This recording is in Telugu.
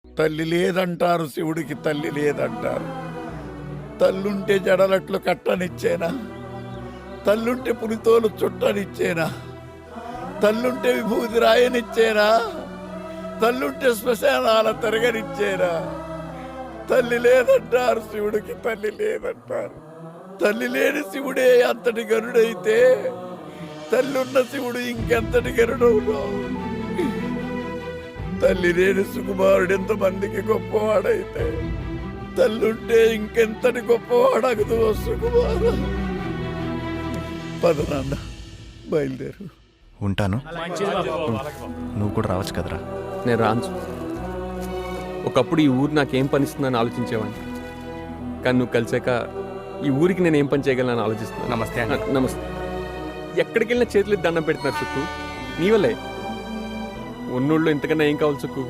తల్లి లేదంటారు, శివుడికి తల్లి లేదంటారు. తల్లుంటే జడలట్లు కట్టనిచ్చేనా? తల్లుంటే పులితోలు చుట్టనిచ్చేనా? తల్లుంటే విభూతి రాయనిచ్చేనా? తల్లుంటే శ్మశానాల తిరగనిచ్చేనా? తల్లి లేదంటారు, శివుడికి తల్లి లేదంటారు. తల్లి లేని శివుడే అంతటి గరుడైతే తల్లున్న శివుడు ఇంకెంతటి గరుడవునా? తల్లి లేని సుకుమారుడు ఎంతమందికి గొప్పవాడైతే తల్లుంటే ఇంకెంతటి గొప్పవాడగదు సుకుమారు. పద నాన్న, బయలుదేరు. ఉంటాను. నువ్వు కూడా రావచ్చు కదరా. నేను రాను. ఒకప్పుడు ఈ ఊరు నాకేం పనిస్తుందని ఆలోచించేవాడిని, కానీ నువ్వు కలిసాక ఈ ఊరికి నేను ఏం పని చేయగలను ఆలోచిస్తున్నాను. నమస్తే అన్న. నమస్తే. ఎక్కడికి వెళ్ళినా చేతులు దండం పెడుతున్నారు సుక్కు, నీ వల్లే. ఉన్నోళ్ళు ఇంతకన్నా ఏం కావాలి సుక్కు?